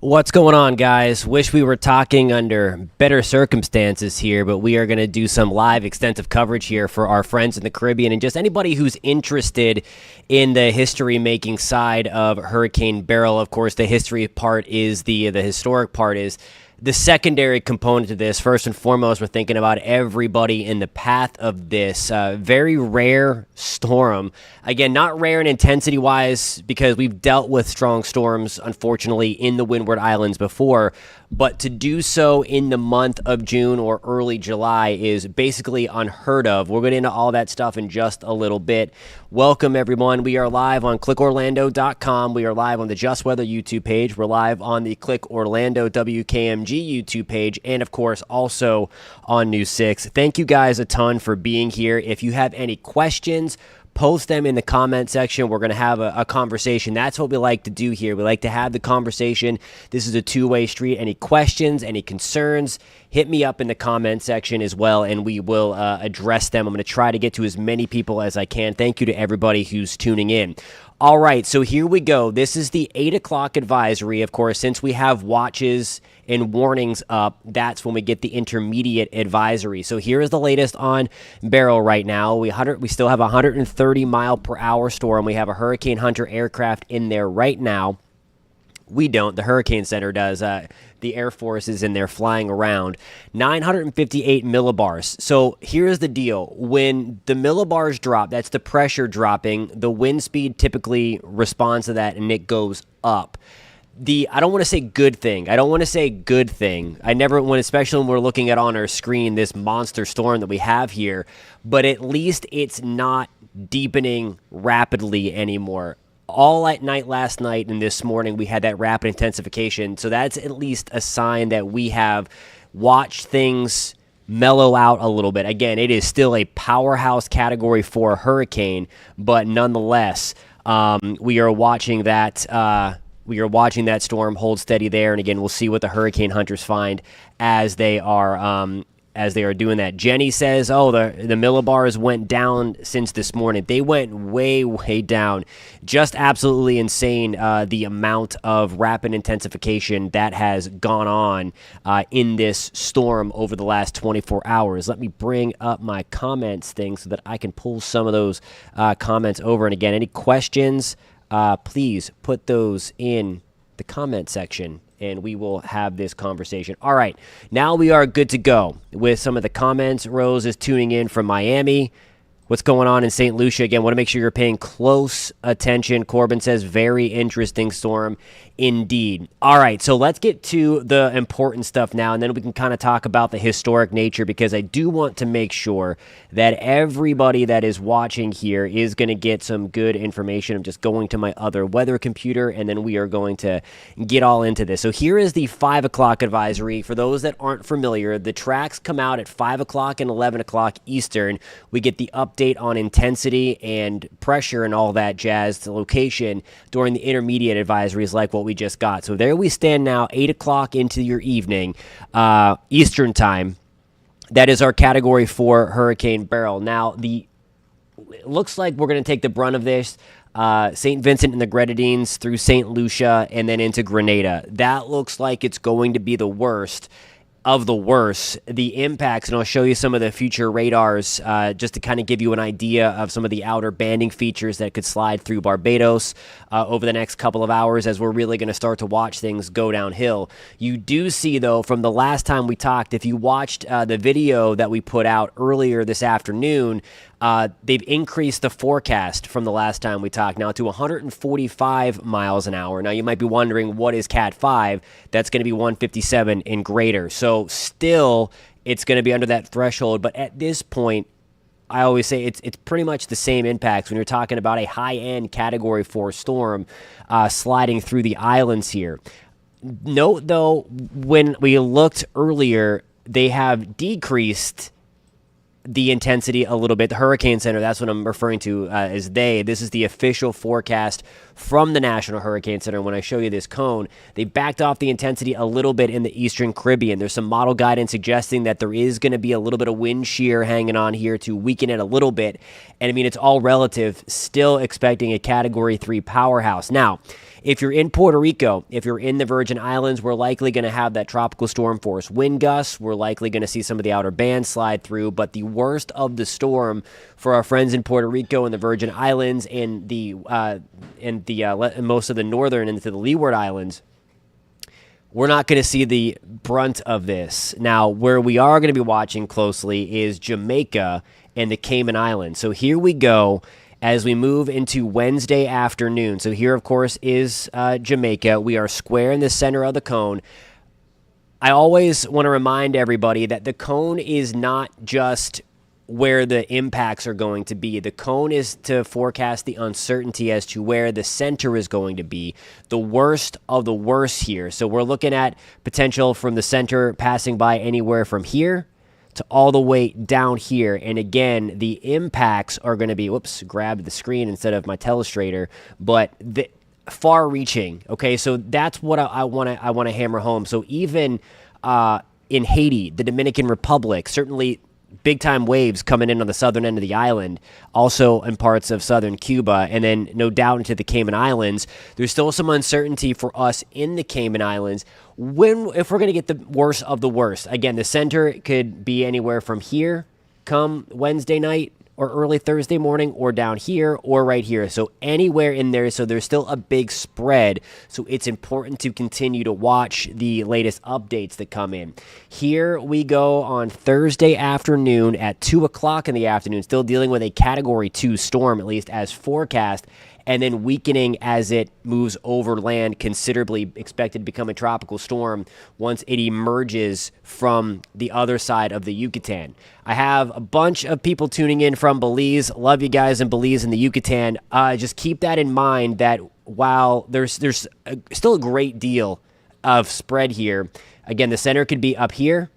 What's going on, guys? Wish we were talking under better circumstances here, but we are going to do some live extensive coverage here for our friends in the Caribbean and just anybody who's interested in the history-making side of Hurricane Beryl. Of course, the history part is the historic part is the secondary component to this. First and foremost, we're thinking about everybody in the path of this very rare storm. Again, not rare in intensity-wise because we've dealt with strong storms, unfortunately, in the Windward Islands before. But to do so in the month of June or early July is basically unheard of. We'll get into all that stuff in just a little bit. Welcome, everyone. We are live on clickorlando.com. We are live on the Just Weather YouTube page. We're live on the Click Orlando WKMG YouTube page. And, of course, also on News 6. Thank you guys a ton for being here. If you have any questions, post them in the comment section. We're going to have a conversation. That's what we like to do here. We like to have the conversation. This is a two-way street. Any questions, any concerns, hit me up in the comment section as well, and we will address them. I'm going to try to get to as many people as I can. Thank you to everybody who's tuning in. All right, so here we go. This is the 8 o'clock advisory. Of course, since we have watches and warnings up, that's when we get the intermediate advisory. So here is the latest on Beryl right now. We still have a 130-mile-per-hour storm. We have a Hurricane Hunter aircraft in there right now. We don't. The Hurricane Center does. The Air Force is in there flying around. 958 millibars. So here's the deal. When the millibars drop, that's the pressure dropping. The wind speed typically responds to that, and it goes up. I don't want to say good thing. I never want, especially when we're looking at on our screen this monster storm that we have here, but at least it's not deepening rapidly anymore. All at night last night and this morning, we had that rapid intensification. So that's at least a sign that we have watched things mellow out a little bit. Again, it is still a powerhouse Category 4 hurricane, but nonetheless, we are watching that. We are watching that storm hold steady there, and again, we'll see what the hurricane hunters find as they are doing that. Jenny says, "Oh, the millibars went down since this morning. They went way, way down. Just absolutely insane. The amount of rapid intensification that has gone on in this storm over the last 24 hours." Let me bring up my comments thing so that I can pull some of those comments over. And again, any questions? Please put those in the comment section, and we will have this conversation. All right, now we are good to go with some of the comments. Rose is tuning in from Miami. What's going on in St. Lucia? Again, want to make sure you're paying close attention. Corbin says, very interesting storm indeed. All right, so let's get to the important stuff now, and then we can kind of talk about the historic nature, because I do want to make sure that everybody that is watching here is going to get some good information. I'm just going to my other weather computer, and then we are going to get all into this. So here is the 5 o'clock advisory. For those that aren't familiar, the tracks come out at 5 o'clock and 11 o'clock Eastern. We get the update on intensity and pressure and all that jazz, the location during the intermediate advisories like what we just got. So there we stand now, 8 o'clock into your evening, Eastern time. That is our Category 4 Hurricane Beryl. Now, it looks like we're going to take the brunt of this. St. Vincent and the Grenadines through St. Lucia and then into Grenada. That looks like it's going to be the worst of the worst. The impacts, and I'll show you some of the future radars just to kind of give you an idea of some of the outer banding features that could slide through Barbados over the next couple of hours as we're really going to start to watch things go downhill. You do see, though, from the last time we talked, if you watched the video that we put out earlier this afternoon, they've increased the forecast from the last time we talked now to 145 miles an hour. Now, you might be wondering, what is Cat 5? That's going to be 157 and greater. So still, it's going to be under that threshold. But at this point, I always say it's pretty much the same impacts when you're talking about a high-end Category 4 storm sliding through the islands here. Note, though, when we looked earlier, they have decreased the intensity a little bit. The Hurricane Center, that's what I'm referring to as they. This is the official forecast from the National Hurricane Center. When I show you this cone, they backed off the intensity a little bit in the Eastern Caribbean. There's some model guidance suggesting that there is going to be a little bit of wind shear hanging on here to weaken it a little bit. And I mean, it's all relative, still expecting a Category 3 powerhouse. Now, if you're in Puerto Rico, if you're in the Virgin Islands, we're likely going to have that tropical storm force wind gusts. We're likely going to see some of the outer bands slide through, but the worst of the storm for our friends in Puerto Rico and the Virgin Islands and most of the northern and into the Leeward Islands, we're not going to see the brunt of this. Now, where we are going to be watching closely is Jamaica and the Cayman Islands. So here we go as we move into Wednesday afternoon. So here, of course, is Jamaica. We are square in the center of the cone. I always want to remind everybody that the cone is not just where the impacts are going to be. The cone is to forecast the uncertainty as to where the center is going to be, the worst of the worst here. So we're looking at potential from the center passing by anywhere from here to all the way down here. And again, the impacts are going to be, whoops, grabbed the screen instead of my telestrator, but the far-reaching. Okay, so that's what I want to hammer home. So even in Haiti, the Dominican Republic, certainly big-time waves coming in on the southern end of the island, also in parts of southern Cuba, and then no doubt into the Cayman Islands. There's still some uncertainty for us in the Cayman Islands if we're going to get the worst of the worst. Again, the center could be anywhere from here come Wednesday night or early Thursday morning, or down here or right here. So anywhere in there. So there's still a big spread. So it's important to continue to watch the latest updates that come in. Here we go on Thursday afternoon at 2 o'clock in the afternoon, still dealing with a Category 2 storm, at least as forecast, and then weakening as it moves over land, considerably expected to become a tropical storm once it emerges from the other side of the Yucatan. I have a bunch of people tuning in from Belize. Love you guys in Belize and the Yucatan. Just keep that in mind that while there's still a great deal of spread here, again, the center could be up here,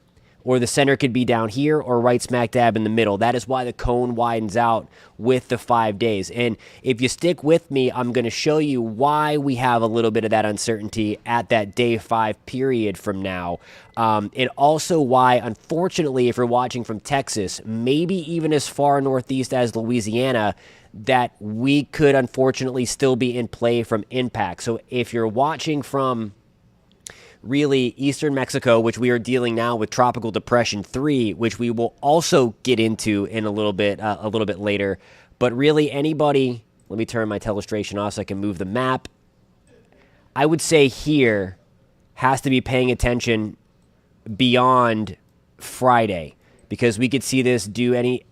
or the center could be down here, or right smack dab in the middle. That is why the cone widens out with the 5 days. And if you stick with me, I'm going to show you why we have a little bit of that uncertainty at that day 5 period from now. And also why, unfortunately, if you're watching from Texas, maybe even as far northeast as Louisiana, that we could unfortunately still be in play from impact. So if you're watching from really eastern Mexico, which we are dealing now with Tropical Depression 3, which we will also get into in a little bit later. But really anybody, let me turn my telestration off so I can move the map. I would say here has to be paying attention beyond Friday, because we could see this do any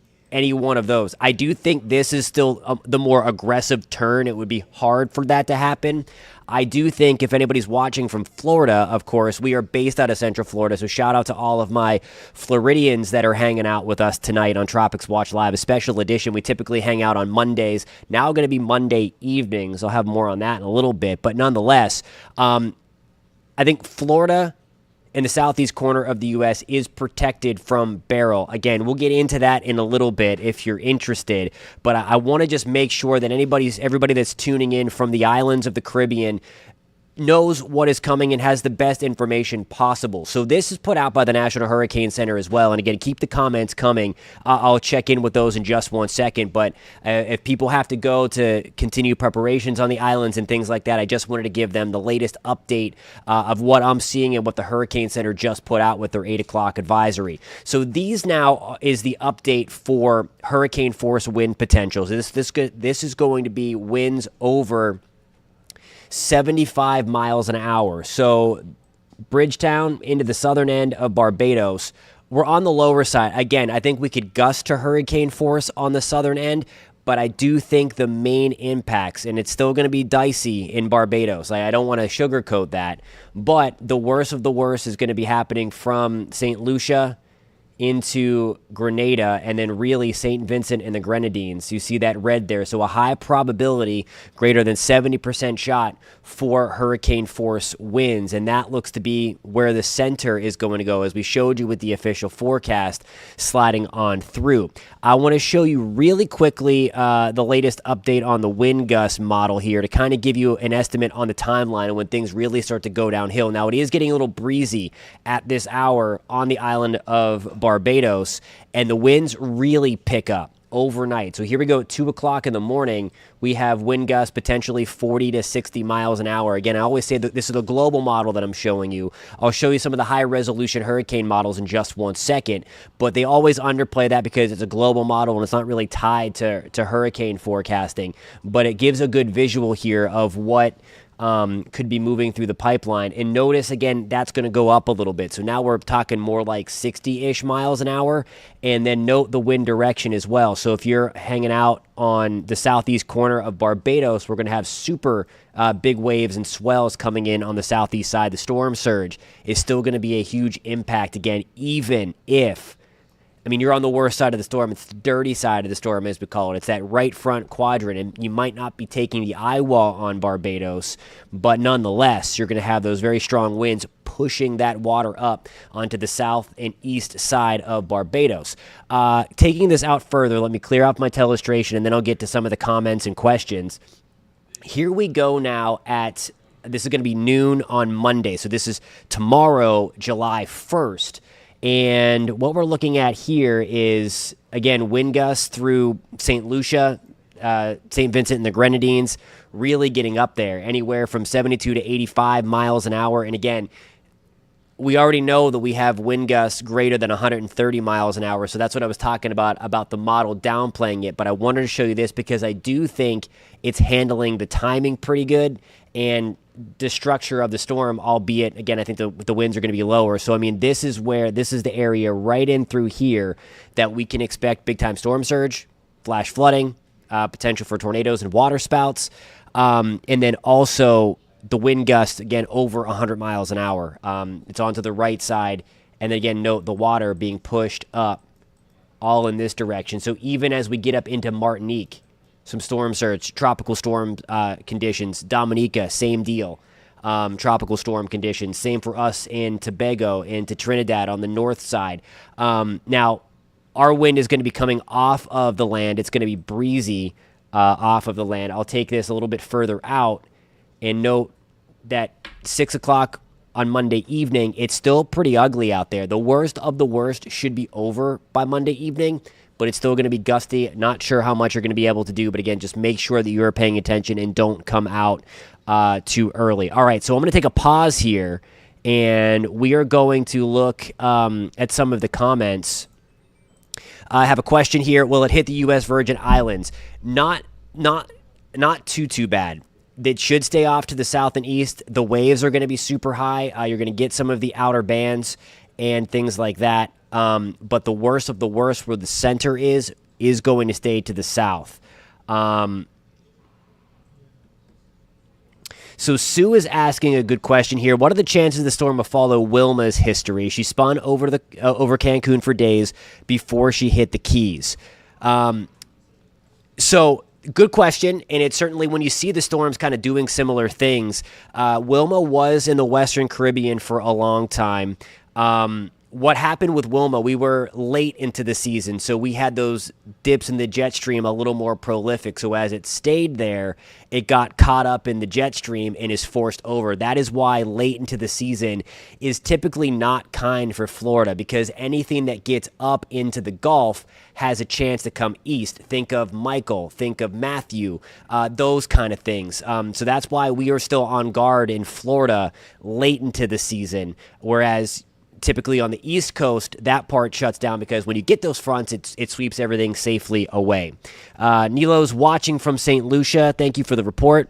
one of those. I do think this is still the more aggressive turn. It would be hard for that to happen. I do think if anybody's watching from Florida, of course, we are based out of Central Florida, so shout out to all of my Floridians that are hanging out with us tonight on Tropics Watch Live, a special edition. We typically hang out on Mondays. Now going to be Monday evenings. I'll have more on that in a little bit, but nonetheless, I think Florida in the southeast corner of the U.S. is protected from Beryl. Again, we'll get into that in a little bit if you're interested, but I want to just make sure that everybody that's tuning in from the islands of the Caribbean knows what is coming and has the best information possible. So this is put out by the National Hurricane Center as well. And again, keep the comments coming. I'll check in with those in just 1 second. But if people have to go to continue preparations on the islands and things like that, I just wanted to give them the latest update of what I'm seeing and what the Hurricane Center just put out with their 8 o'clock advisory. So these now is the update for hurricane force wind potentials. This is going to be winds over 75 miles an hour. So Bridgetown into the southern end of Barbados, we're on the lower side. Again, I think we could gust to hurricane force on the southern end, but I do think the main impacts, and it's still going to be dicey in Barbados. I don't want to sugarcoat that, but the worst of the worst is going to be happening from St. Lucia into Grenada, and then really St. Vincent and the Grenadines. You see that red there. So a high probability, greater than 70% shot for hurricane force winds. And that looks to be where the center is going to go, as we showed you with the official forecast sliding on through. I want to show you really quickly the latest update on the wind gust model here to kind of give you an estimate on the timeline and when things really start to go downhill. Now, it is getting a little breezy at this hour on the island of Barbados, and the winds really pick up overnight. So here we go at 2 o'clock in the morning. We have wind gusts potentially 40 to 60 miles an hour. Again, I always say that this is the global model that I'm showing you. I'll show you some of the high-resolution hurricane models in just 1 second, but they always underplay that because it's a global model and it's not really tied to hurricane forecasting. But it gives a good visual here of what could be moving through the pipeline. And notice, again, that's going to go up a little bit. So now we're talking more like 60-ish miles an hour. And then note the wind direction as well. So if you're hanging out on the southeast corner of Barbados, we're going to have super big waves and swells coming in on the southeast side. The storm surge is still going to be a huge impact, again, even if you're on the worst side of the storm. It's the dirty side of the storm, as we call it. It's that right front quadrant, and you might not be taking the eye wall on Barbados, but nonetheless, you're going to have those very strong winds pushing that water up onto the south and east side of Barbados. Taking this out further, let me clear off my telestration, and then I'll get to some of the comments and questions. Here we go now this is going to be noon on Monday, so this is tomorrow, July 1st. And what we're looking at here is, again, wind gusts through St. Lucia, St. Vincent and the Grenadines, really getting up there, anywhere from 72 to 85 miles an hour. And again, we already know that we have wind gusts greater than 130 miles an hour. So that's what I was talking about the model downplaying it. But I wanted to show you this because I do think it's handling the timing pretty good and the structure of the storm, albeit, again, I think the winds are going to be lower. So, this is the area right in through here that we can expect big-time storm surge, flash flooding, potential for tornadoes and water spouts, and then also the wind gusts, again, over 100 miles an hour. It's onto the right side, and then, again, note the water being pushed up all in this direction. So even as we get up into Martinique, some storm surge, tropical storm conditions. Dominica, same deal. Tropical storm conditions. Same for us in Tobago and to Trinidad on the north side. Now, our wind is going to be coming off of the land. It's going to be breezy off of the land. I'll take this a little bit further out and note that 6 o'clock on Monday evening, it's still pretty ugly out there. The worst of the worst should be over by Monday evening, but it's still going to be gusty. Not sure how much you're going to be able to do, but again, just make sure that you're paying attention and don't come out too early. All right, so I'm going to take a pause here, and we are going to look at some of the comments. I have a question here. Will it hit the U.S. Virgin Islands? Not too bad. It should stay off to the south and east. The waves are going to be super high. You're going to get some of the outer bands and things like that. But the worst of the worst, where the center is going to stay to the south. So Sue is asking a good question here. What are the chances the storm will follow Wilma's history? She spun over Cancun for days before she hit the Keys. So good question, and it's certainly when you see the storms kind of doing similar things. Wilma was in the Western Caribbean for a long time. What happened with Wilma, we were late into the season, so we had those dips in the jet stream a little more prolific. So as it stayed there, it got caught up in the jet stream and is forced over. That is why late into the season is typically not kind for Florida, because anything that gets up into the Gulf has a chance to come east. Think of Michael, think of Matthew, those kind of things. So that's why we are still on guard in Florida late into the season, whereas typically on the East Coast, that part shuts down because when you get those fronts, it sweeps everything safely away. Nilo's watching from St. Lucia. Thank you for the report.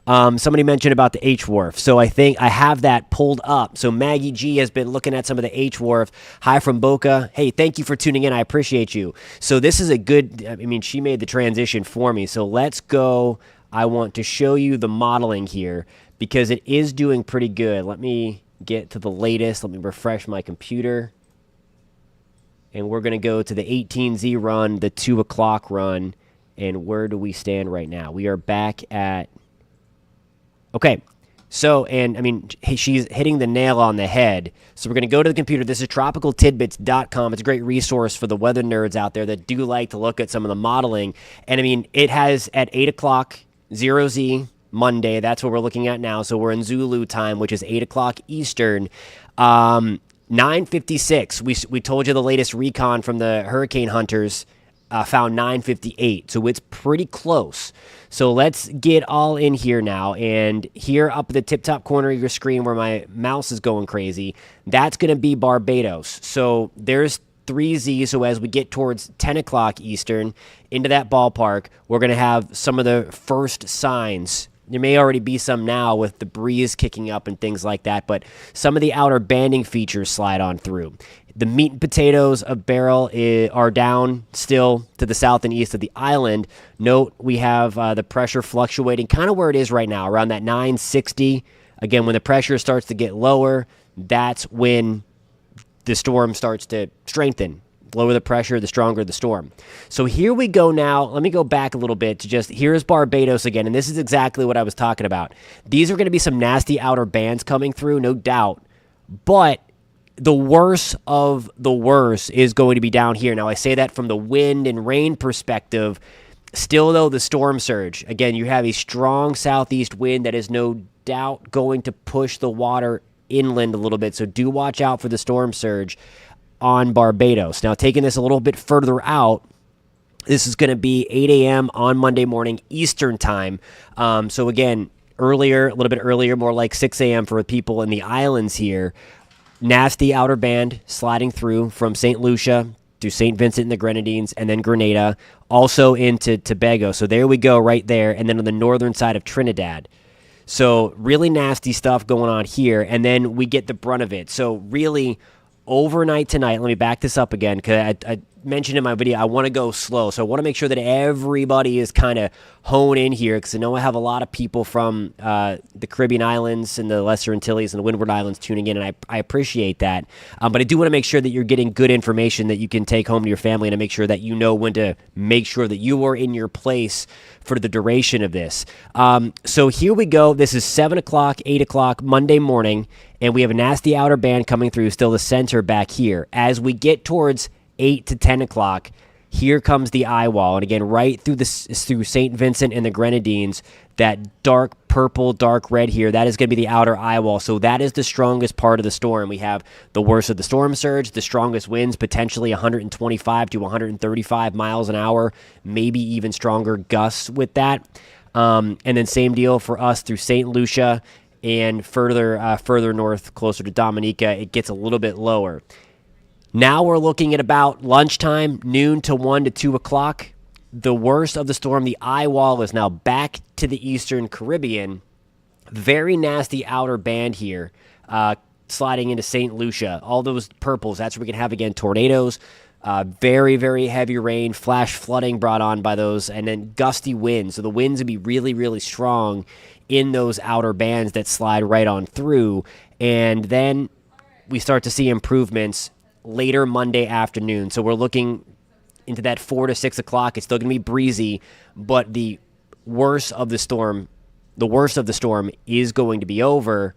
Somebody mentioned about the H-Wharf. So I think I have that pulled up. So Maggie G has been looking at some of the H-Wharf. Hi from Boca. Hey, thank you for tuning in. I appreciate you. So this is a good, she made the transition for me. So let's go. I want to show you the modeling here because it is doing pretty good. Let me get to the latest. Let me refresh my computer. And we're going to go to the 18Z run, the 2 o'clock run. And where do we stand right now? We are back at... Okay. So, she's hitting the nail on the head. So we're going to go to the computer. This is tropicaltidbits.com. It's a great resource for the weather nerds out there that do like to look at some of the modeling. And, it has at 8 o'clock, 0Z, Monday. That's what we're looking at now. So we're in Zulu time, which is 8 o'clock Eastern. 956. We told you the latest recon from the hurricane hunters found 958. So it's pretty close. So let's get all in here now. And here up at the tip top corner of your screen where my mouse is going crazy, that's going to be Barbados. So there's 3Z. So as we get towards 10 o'clock Eastern into that ballpark, we're going to have some of the first signs. There may already be some now with the breeze kicking up and things like that, but some of the outer banding features slide on through. The meat and potatoes of Beryl are down still to the south and east of the island. Note we have the pressure fluctuating kind of where it is right now, around that 960. Again, when the pressure starts to get lower, that's when the storm starts to strengthen. Lower the pressure, the stronger the storm. So here we go now. Let me go back a little bit to just, here's Barbados again, and this is exactly what I was talking about. These are going to be some nasty outer bands coming through, no doubt, but the worst of the worst is going to be down here. Now, I say that from the wind and rain perspective. Still, though, the storm surge. Again, you have a strong southeast wind that is no doubt going to push the water inland a little bit, so do watch out for the storm surge on Barbados. Now, taking this a little bit further out, this is going to be 8 a.m. on Monday morning Eastern time. So again, earlier, a little bit earlier, more like 6 a.m. for people in the islands here. Nasty outer band sliding through from St. Lucia to St. Vincent and the Grenadines and then Grenada, also into Tobago. So there we go right there. And then on the northern side of Trinidad. So really nasty stuff going on here. And then we get the brunt of it. So really, overnight tonight, let me back this up again because I mentioned in my video I want to go slow. So I want to make sure that everybody is kind of honed in here because I know I have a lot of people from the Caribbean islands and the Lesser Antilles and the Windward Islands tuning in, and I appreciate that. But I do want to make sure that you're getting good information that you can take home to your family and to make sure that you know when to make sure that you are in your place for the duration of this. So here we go. This is 7 o'clock, 8 o'clock Monday morning, and we have a nasty outer band coming through, still the center back here. As we get towards 8 to 10 o'clock, here comes the eye wall. And again, right through St. Vincent and the Grenadines, that dark purple, dark red here, that is going to be the outer eye wall. So that is the strongest part of the storm. We have the worst of the storm surge, the strongest winds, potentially 125 to 135 miles an hour, maybe even stronger gusts with that. And then same deal for us through St. Lucia and further north, closer to Dominica, it gets a little bit lower. Now we're looking at about lunchtime, noon to 1 to 2 o'clock. The worst of the storm, the eye wall, is now back to the eastern Caribbean. Very nasty outer band here, sliding into St. Lucia. All those purples, that's where we can have, again, tornadoes, very, very heavy rain, flash flooding brought on by those, and then gusty winds. So the winds would be really, really strong in those outer bands that slide right on through. And then we start to see improvements later Monday afternoon. So we're looking into that 4 to 6 o'clock. It's still going to be breezy, but the worst of the storm is going to be over,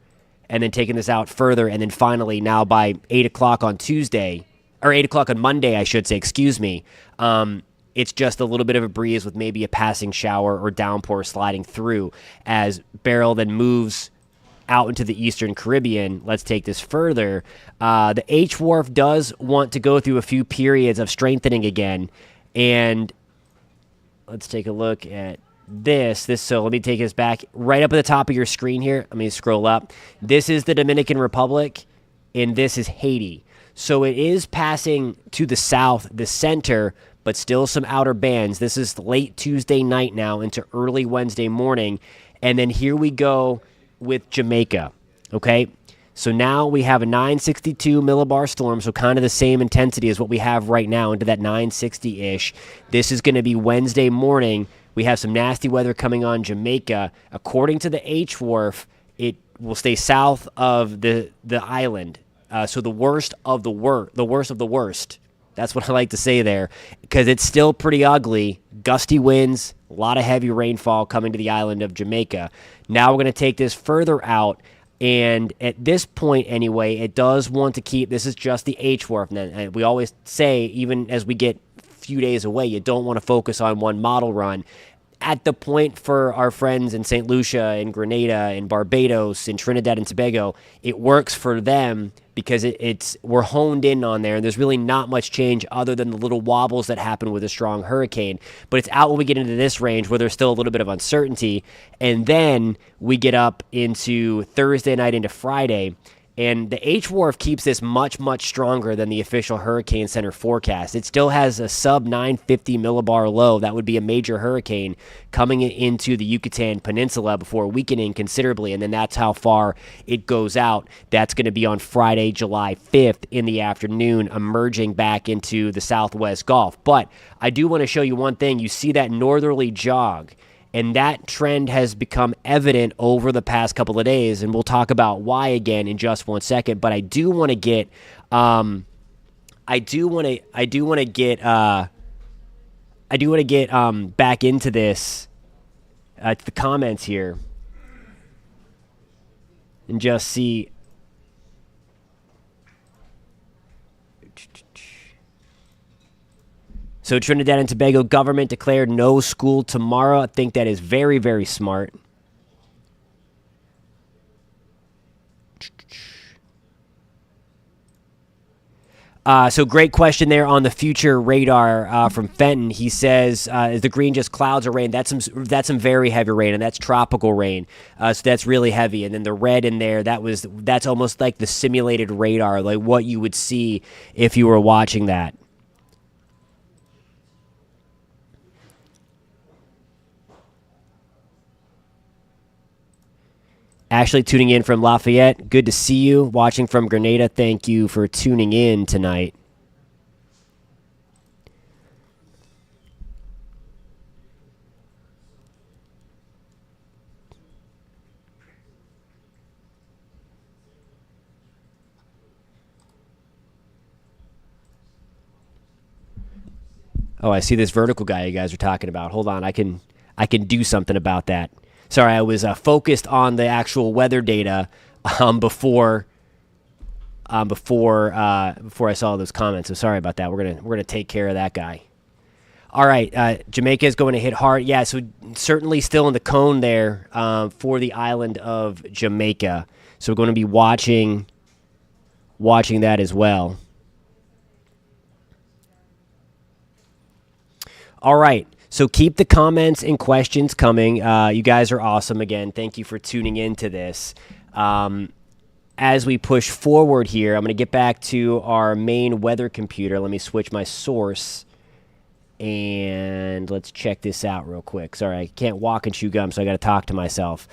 and then taking this out further. And then finally, now by 8 o'clock on Tuesday, or 8 o'clock on Monday, I should say, it's just a little bit of a breeze with maybe a passing shower or downpour sliding through as Beryl then moves out into the eastern Caribbean. Let's take this further. The H Wharf does want to go through a few periods of strengthening again, and let's take a look at this. So let me take us back right up at the top of your screen here. Let me scroll up. This is the Dominican Republic, and this is Haiti. So it is passing to the south, the center, but still some outer bands. This is late Tuesday night now into early Wednesday morning, and then here we go with Jamaica, okay? So now we have a 962 millibar storm, so kind of the same intensity as what we have right now into that 960-ish. This is going to be Wednesday morning. We have some nasty weather coming on Jamaica. According to the H Wharf, it will stay south of the island. So the worst of the worst. That's what I like to say there, because it's still pretty ugly. Gusty winds, a lot of heavy rainfall coming to the island of Jamaica. Now we're going to take this further out, and at this point anyway, it does want to keep, this is just the H Wharf. And we always say, even as we get a few days away, you don't want to focus on one model run. at the point for our friends in St. Lucia and Grenada and Barbados and Trinidad and Tobago, it works for them because we're honed in on there, and there's really not much change other than the little wobbles that happen with a strong hurricane. But it's out when we get into this range where there's still a little bit of uncertainty, and then we get up into Thursday night into Friday. And the H-Wharf keeps this much, much stronger than the official Hurricane Center forecast. It still has a sub 950 millibar low. That would be a major hurricane coming into the Yucatan Peninsula before weakening considerably. And then that's how far it goes out. That's going to be on Friday, July 5th in the afternoon, emerging back into the Southwest Gulf. But I do want to show you one thing. You see that northerly jog. And that trend has become evident over the past couple of days, and we'll talk about why again in just 1 second. But I do want to get, back into this, the comments here, and just see. So Trinidad and Tobago government declared no school tomorrow. I think that is very, very smart. So great question there on the future radar from Fenton. He says, is the green just clouds or rain? That's some very heavy rain, and that's tropical rain. So that's really heavy. And then the red in there, that's almost like the simulated radar, like what you would see if you were watching that. Ashley tuning in from Lafayette. Good to see you. Watching from Grenada. Thank you for tuning in tonight. Oh, I see this vertical guy you guys are talking about. Hold on, I can do something about that. Sorry, I was focused on the actual weather data before I saw those comments. So sorry about that. We're gonna take care of that guy. All right, Jamaica is going to hit hard. Yeah, so certainly still in the cone there for the island of Jamaica. So we're going to be watching that as well. All right. So keep the comments and questions coming. You guys are awesome. Again, thank you for tuning into this. As we push forward here, I'm going to get back to our main weather computer. Let me switch my source, and let's check this out real quick. Sorry, I can't walk and chew gum, so I got to talk to myself.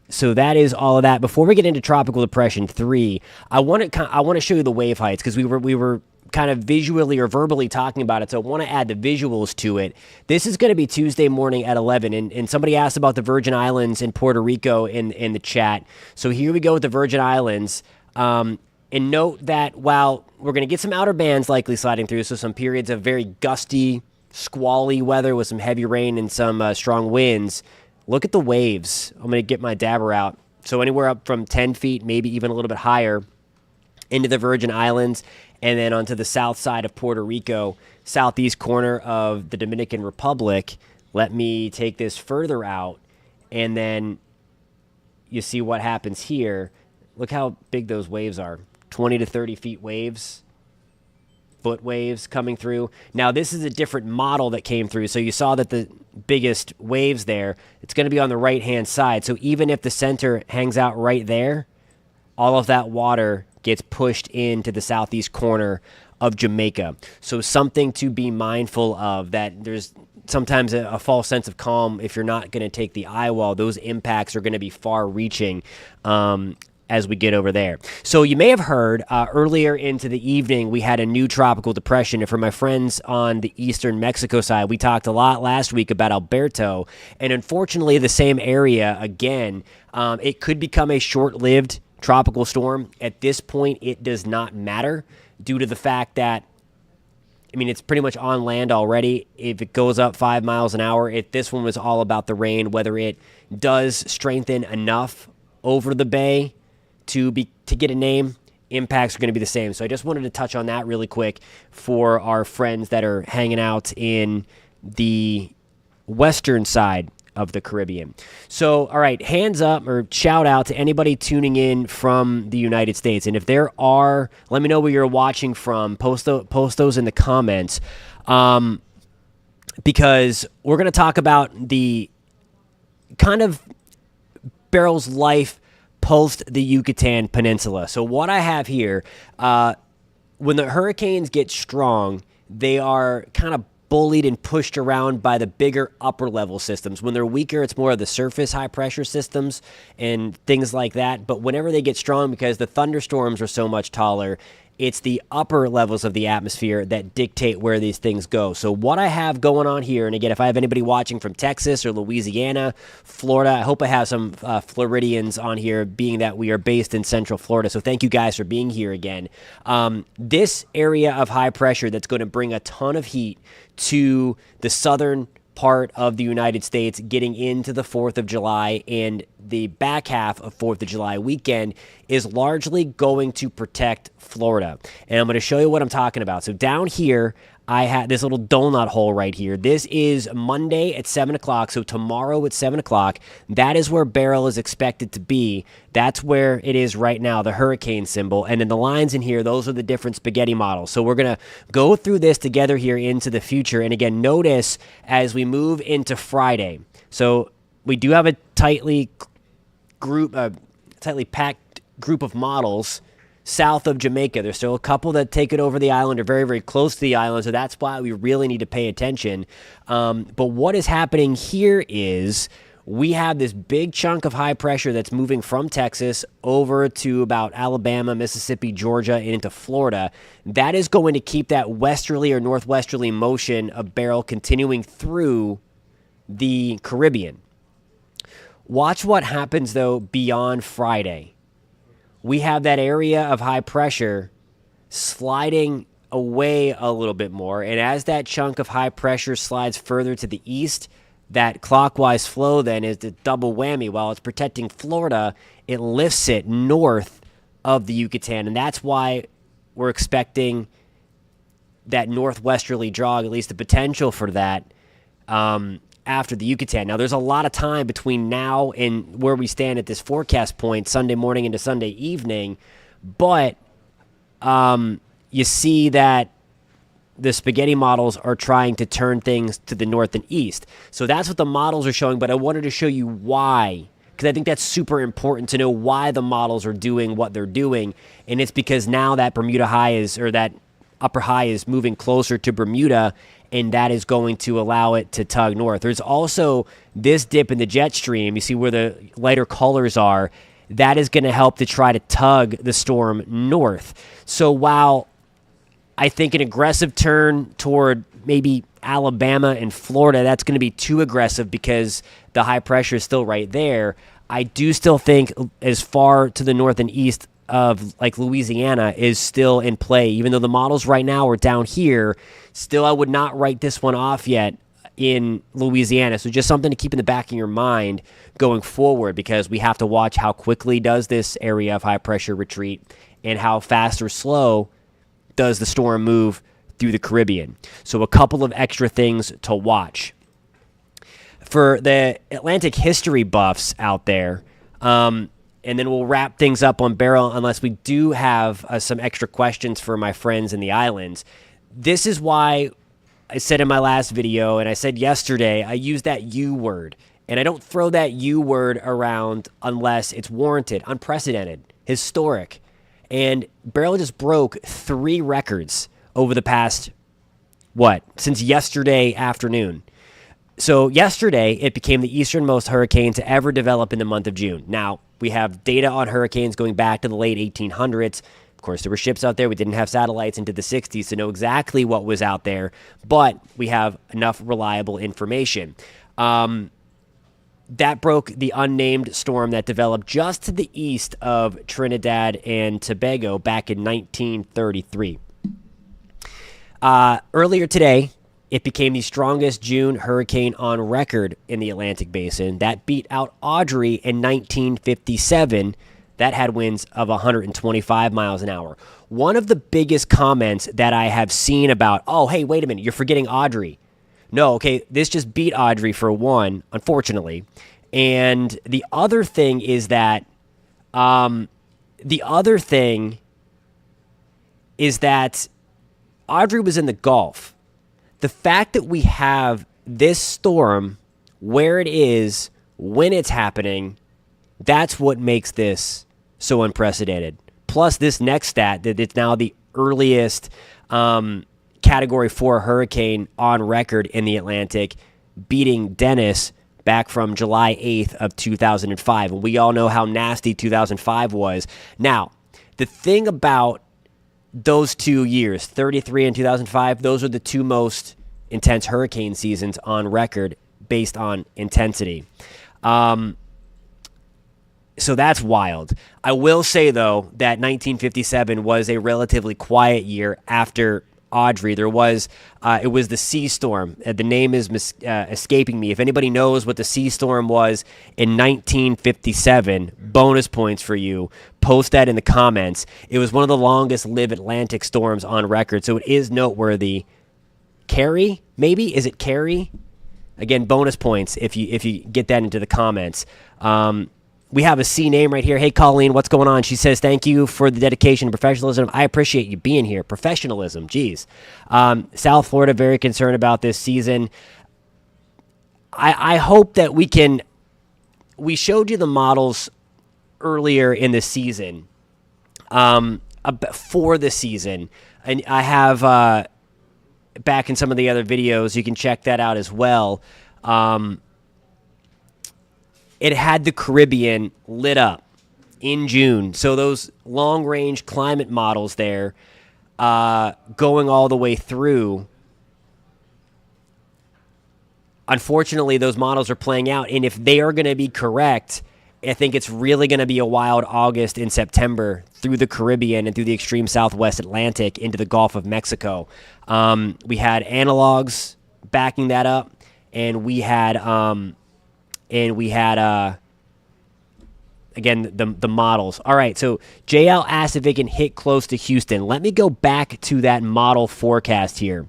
So that is all of that. Before we get into Tropical Depression 3, I want to show you the wave heights because we were kind of visually or verbally talking about it, so I want to add the visuals to it. This is going to be Tuesday morning at 11, and somebody asked about the Virgin Islands and Puerto Rico in the chat. So here we go with the Virgin Islands. And note that while we're going to get some outer bands likely sliding through, so some periods of very gusty, squally weather with some heavy rain and some strong winds, look at the waves. I'm going to get my dabber out. So anywhere up from 10 feet, maybe even a little bit higher, into the Virgin Islands, and then onto the south side of Puerto Rico, southeast corner of the Dominican Republic. Let me take this further out, and then you see what happens here. Look how big those waves are. 20 to 30 feet waves, foot waves coming through. Now, this is a different model that came through, so you saw that the biggest waves there, it's going to be on the right-hand side. So even if the center hangs out right there, all of that water gets pushed into the southeast corner of Jamaica. So something to be mindful of, that there's sometimes a false sense of calm if you're not going to take the eye wall. Those impacts are going to be far-reaching as we get over there. So you may have heard earlier into the evening we had a new tropical depression. And for my friends on the eastern Mexico side, we talked a lot last week about Alberto. And unfortunately, the same area, again, it could become a short-lived tropical storm. At this point, it does not matter due to the fact that, I mean, it's pretty much on land already. If it goes up 5 miles an hour, this one was all about the rain, whether it does strengthen enough over the bay to get a name, impacts are going to be the same. So I just wanted to touch on that really quick for our friends that are hanging out in the western side of the Caribbean. So, all right, hands up or shout out to anybody tuning in from the United States. And if there are, let me know where you're watching from. Post those in the comments, because we're going to talk about the kind of Beryl's life post the Yucatan Peninsula. So what I have here, when the hurricanes get strong, they are kind of bullied and pushed around by the bigger upper level systems. When they're weaker, it's more of the surface high pressure systems and things like that. But whenever they get strong, because the thunderstorms are so much taller, it's the upper levels of the atmosphere that dictate where these things go. So what I have going on here, and again, if I have anybody watching from Texas or Louisiana, Florida, I hope I have some Floridians on here, being that we are based in Central Florida. So thank you guys for being here again. This area of high pressure that's going to bring a ton of heat to the southern part of the United States getting into the 4th of July and the back half of 4th of July weekend is largely going to protect Florida. And I'm going to show you what I'm talking about. So down here, I had this little donut hole right here. This is Monday at 7 o'clock, so tomorrow at 7 o'clock. That is where Beryl is expected to be. That's where it is right now, the hurricane symbol. And then the lines in here, those are the different spaghetti models. So we're going to go through this together here into the future. And again, notice as we move into Friday. So we do have a tightly packed group of models south of Jamaica. There's still a couple that take it over the island or very, very close to the island, so that's why we really need to pay attention. But what is happening here is we have this big chunk of high pressure that's moving from Texas over to about Alabama, Mississippi, Georgia, and into Florida. That is going to keep that westerly or northwesterly motion of Beryl continuing through the Caribbean. Watch what happens, though, beyond Friday. We have that area of high pressure sliding away a little bit more. And as that chunk of high pressure slides further to the east, that clockwise flow then is the double whammy. While it's protecting Florida, it lifts it north of the Yucatan. And that's why we're expecting that northwesterly jog, at least the potential for that, after the Yucatan. Now, there's a lot of time between now and where we stand at this forecast point, Sunday morning into Sunday evening, but you see that the spaghetti models are trying to turn things to the north and east. So that's what the models are showing, but I wanted to show you why, because I think that's super important to know why the models are doing what they're doing, and it's because now that Bermuda high is, or that upper high is moving closer to Bermuda, and that is going to allow it to tug north. There's also this dip in the jet stream. You see where the lighter colors are. That is going to help to try to tug the storm north. So while I think an aggressive turn toward maybe Alabama and Florida, that's going to be too aggressive because the high pressure is still right there, I do still think as far to the north and east of like Louisiana is still in play. Even though the models right now are down here, still I would not write this one off yet in Louisiana. So just something to keep in the back of your mind going forward, because we have to watch how quickly does this area of high pressure retreat and how fast or slow does the storm move through the Caribbean. So a couple of extra things to watch. For the Atlantic history buffs out there, and then we'll wrap things up on Beryl unless we do have some extra questions for my friends in the islands. This is why I said in my last video, and I said yesterday, I use that U word. And I don't throw that U word around unless it's warranted, unprecedented, historic. And Beryl just broke 3 records over the past, since yesterday afternoon. So yesterday, it became the easternmost hurricane to ever develop in the month of June. Now, we have data on hurricanes going back to the late 1800s. Of course, there were ships out there. We didn't have satellites into the 60s to know exactly what was out there, but we have enough reliable information. That broke the unnamed storm that developed just to the east of Trinidad and Tobago back in 1933. Earlier today, it became the strongest June hurricane on record in the Atlantic Basin. That beat out Audrey in 1957. That had winds of 125 miles an hour. One of the biggest comments that I have seen about, oh, hey, wait a minute, you're forgetting Audrey. No, okay, this just beat Audrey for one, unfortunately. And the other thing is that, the other thing is that Audrey was in the Gulf. The fact that we have this storm where it is, when it's happening, that's what makes this so unprecedented. Plus, this next stat that it's now the earliest Category 4 hurricane on record in the Atlantic, beating Dennis back from July 8th of 2005. And we all know how nasty 2005 was. Now, the thing about those 2 years, 33 and 2005, those are the two most intense hurricane seasons on record based on intensity. So that's wild. I will say, though, that 1957 was a relatively quiet year after Audrey. There was, it was the sea storm. The name is escaping me. If anybody knows what the sea storm was in 1957, bonus points for you. Post that in the comments. It was one of the longest lived Atlantic storms on record, so it is noteworthy. Carrie, maybe? Is it Carrie? Again, bonus points if you get that into the comments. We have a C name right here. Hey, Colleen, what's going on? She says, thank you for the dedication and professionalism. I appreciate you being here. Professionalism, geez. South Florida, very concerned about this season. I hope that we showed you the models earlier in the season, for the season. And I have, back in some of the other videos, you can check that out as well. It had the Caribbean lit up in June. So those long-range climate models there, going all the way through, unfortunately, those models are playing out. And if they are going to be correct, I think it's really going to be a wild August and September through the Caribbean and through the extreme southwest Atlantic into the Gulf of Mexico. We had analogs backing that up, and we had again, the models. All right, so JL asked if it can hit close to Houston. Let me go back to that model forecast here.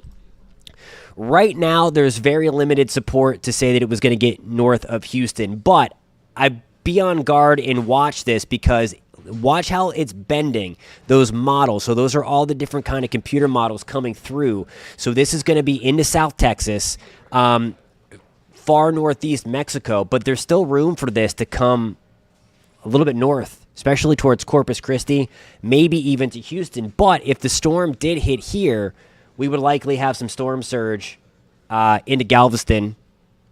Right now, there's very limited support to say that it was going to get north of Houston, but I be on guard and watch this, because watch how it's bending those models. So those are all the different kind of computer models coming through. So this is going to be into South Texas, far northeast Mexico, but there's still room for this to come a little bit north, especially towards Corpus Christi, maybe even to Houston. But if the storm did hit here, we would likely have some storm surge into Galveston,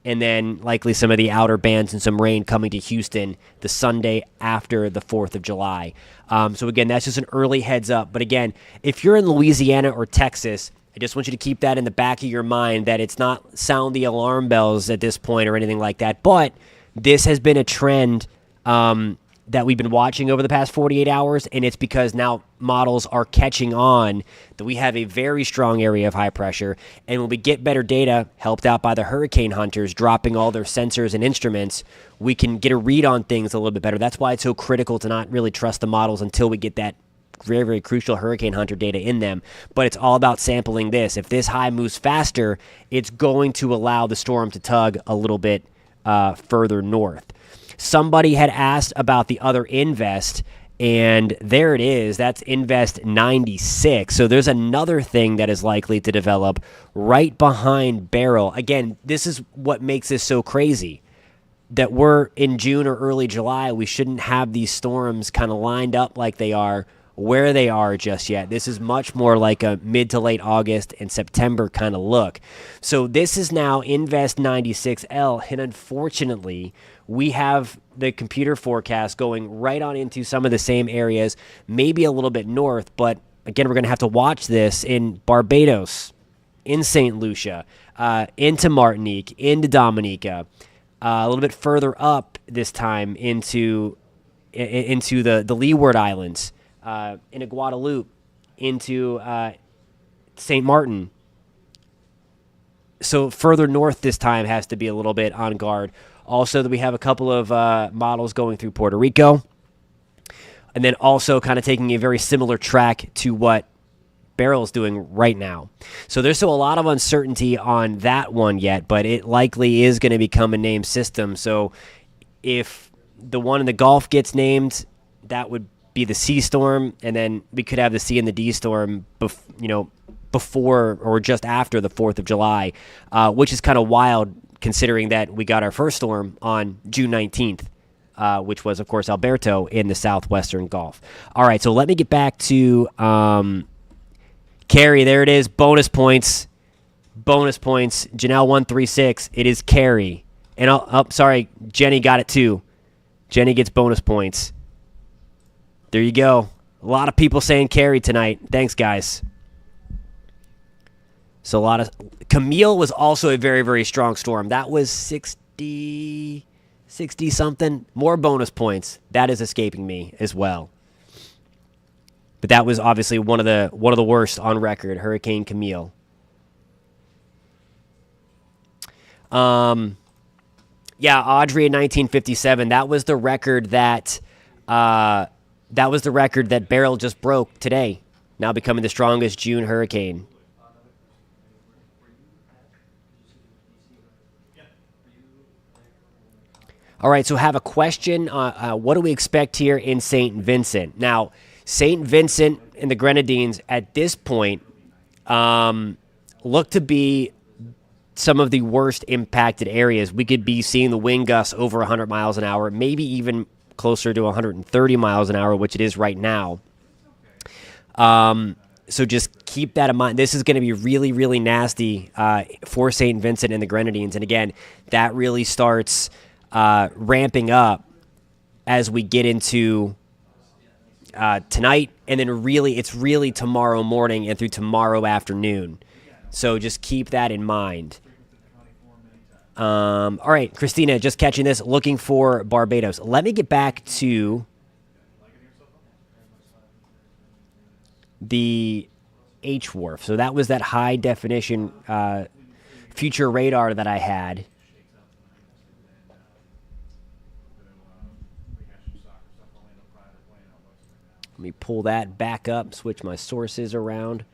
and then likely some of the outer bands and some rain coming to Houston the Sunday after the 4th of July. So again, that's just an early heads up. But again, if you're in Louisiana or Texas, I just want you to keep that in the back of your mind, that it's not sound the alarm bells at this point or anything like that. But this has been a trend that we've been watching over the past 48 hours, and it's because now models are catching on that we have a very strong area of high pressure. And when we get better data, helped out by the hurricane hunters dropping all their sensors and instruments, we can get a read on things a little bit better. That's why it's so critical to not really trust the models until we get that very, very crucial hurricane hunter data in them. But it's all about sampling this. If this high moves faster, it's going to allow the storm to tug a little bit further north. Somebody had asked about the other Invest, and there it is. That's Invest 96. So there's another thing that is likely to develop right behind Beryl. Again, this is what makes this so crazy, that we're in June or early July. We shouldn't have these storms kind of lined up like they are, where they are just yet. This is much more like a mid to late August and September kind of look. So this is now Invest 96L, and unfortunately, we have the computer forecast going right on into some of the same areas, maybe a little bit north, but again, we're going to have to watch this in Barbados, in St. Lucia, into Martinique, into Dominica, a little bit further up this time into the Leeward Islands, into Guadeloupe, into St. Martin. So further north this time has to be a little bit on guard. Also, that we have a couple of models going through Puerto Rico, and then also kind of taking a very similar track to what Beryl's doing right now. So there's still a lot of uncertainty on that one yet, but it likely is going to become a named system. So if the one in the Gulf gets named, that would be the C storm, and then we could have the C and the D storm, before or just after the 4th of July, which is kind of wild considering that we got our first storm on June 19th, which was, of course, Alberto in the southwestern Gulf. All right, so let me get back to Carrie. There it is, bonus points. Janelle 136. It is Carrie, and sorry, Jenny got it too. Jenny gets bonus points. There you go. A lot of people saying Carrie tonight. Thanks, guys. So a lot of Camille was also a very, very strong storm. That was 60 something. More bonus points. That is escaping me as well. But that was obviously one of the worst on record, Hurricane Camille. Audrey in 1957. That was the record that Beryl just broke today, now becoming the strongest June hurricane. All right, so have a question. What do we expect here in St. Vincent? Now, St. Vincent and the Grenadines at this point look to be some of the worst impacted areas. We could be seeing the wind gusts over 100 miles an hour, maybe even closer to 130 miles an hour, which it is right now. So just keep that in mind. This is going to be really, really nasty for St. Vincent and the Grenadines. And again, that really starts ramping up as we get into tonight, and then it's really tomorrow morning and through tomorrow afternoon. So just keep that in mind. All right, Christina, just catching this, looking for Barbados. Let me get back to the H wharf. So that was that high definition future radar that I had. Let me pull that back up, switch my sources around.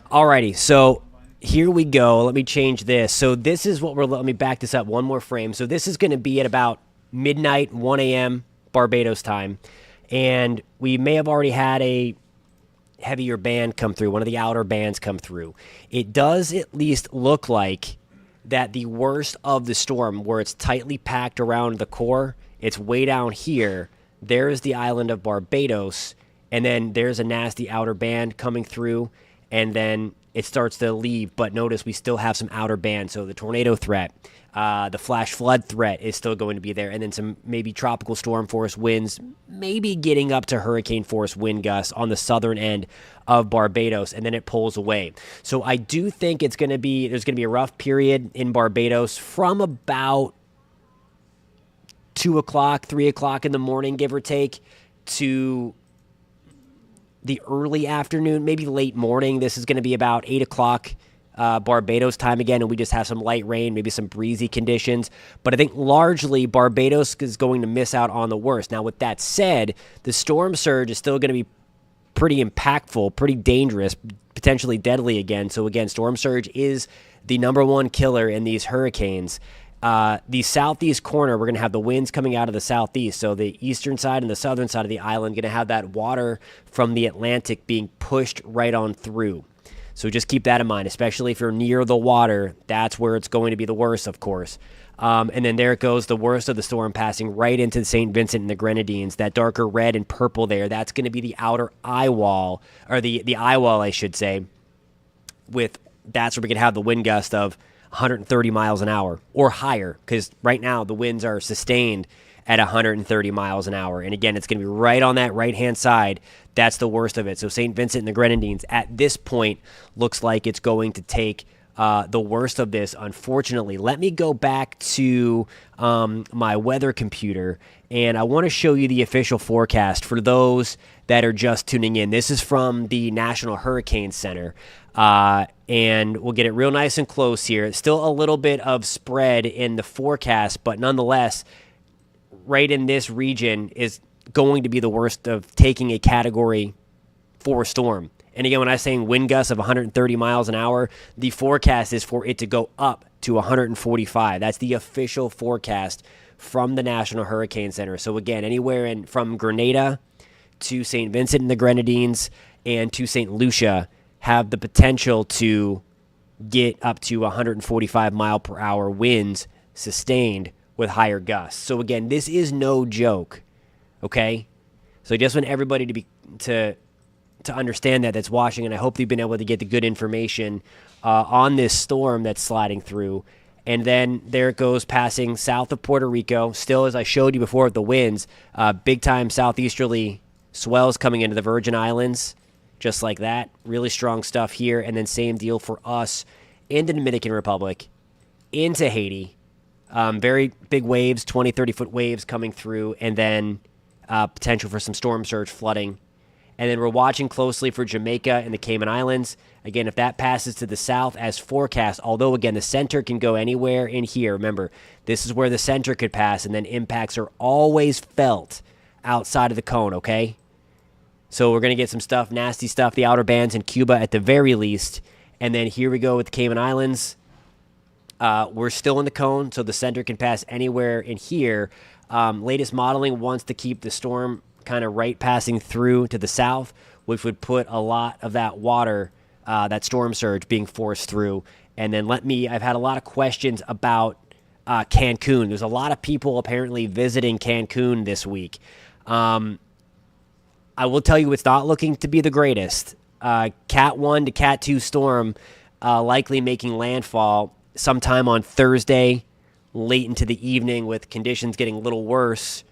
Alrighty, so here we go. Let me change this. So this is what let me back this up one more frame. So this is going to be at about midnight, 1 a.m. Barbados time. And we may have already had a heavier band come through, one of the outer bands come through. It does at least look like that the worst of the storm, where it's tightly packed around the core, it's way down here. There's the island of Barbados, and then there's a nasty outer band coming through, and then it starts to leave. But notice we still have some outer band, so the tornado threat, the flash flood threat is still going to be there, and then some maybe tropical storm force winds, maybe getting up to hurricane force wind gusts on the southern end of Barbados, and then it pulls away. So I do think there's going to be a rough period in Barbados from about 2 o'clock, 3 o'clock in the morning, give or take, to the early afternoon, maybe late morning. This is going to be about 8 o'clock Barbados time again, and we just have some light rain, maybe some breezy conditions. But I think largely Barbados is going to miss out on the worst. Now, with that said, the storm surge is still going to be pretty impactful, pretty dangerous, potentially deadly again. So again, storm surge is the number one killer in these hurricanes. The southeast corner, we're going to have the winds coming out of the southeast. So the eastern side and the southern side of the island going to have that water from the Atlantic being pushed right on through. So just keep that in mind, especially if you're near the water. That's where it's going to be the worst, of course. And then there it goes, the worst of the storm passing right into St. Vincent and the Grenadines. That darker red and purple there, that's going to be the outer eye wall, or the eye wall, I should say. That's where we can have the wind gust of 130 miles an hour or higher, because right now the winds are sustained at 130 miles an hour. And again, it's going to be right on that right-hand side. That's the worst of it. So St. Vincent and the Grenadines at this point looks like it's going to take the worst of this, unfortunately. Let me go back to my weather computer, and I want to show you the official forecast for those that are just tuning in. This is from the National Hurricane Center, and we'll get it real nice and close here. It's still a little bit of spread in the forecast, but nonetheless, right in this region is going to be the worst of taking a Category 4 storm. And again, when I'm saying wind gusts of 130 miles an hour, the forecast is for it to go up to 145. That's the official forecast from the National Hurricane Center. So again, anywhere from Grenada to St. Vincent and the Grenadines and to St. Lucia have the potential to get up to 145 mile per hour winds sustained with higher gusts. So again, this is no joke, okay? So I just want everybody to understand that's watching, and I hope you've been able to get the good information on this storm that's sliding through. And then there it goes, passing south of Puerto Rico. Still, as I showed you before, with the winds, big-time southeasterly swells coming into the Virgin Islands, just like that. Really strong stuff here. And then same deal for us in the Dominican Republic, into Haiti. Very big waves, 20, 30-foot waves coming through, and then potential for some storm surge flooding. And then we're watching closely for Jamaica and the Cayman Islands. Again, if that passes to the south as forecast, although, again, the center can go anywhere in here. Remember, this is where the center could pass, and then impacts are always felt outside of the cone, okay? So we're going to get some stuff, nasty stuff, the outer bands in Cuba at the very least. And then here we go with the Cayman Islands. We're still in the cone, so the center can pass anywhere in here. Latest modeling wants to keep the storm kind of right passing through to the south, which would put a lot of that water, that storm surge being forced through. And then I've had a lot of questions about Cancun. There's a lot of people apparently visiting Cancun this week. I will tell you it's not looking to be the greatest. Cat 1 to Cat 2 storm likely making landfall sometime on Thursday, late into the evening, with conditions getting a little worse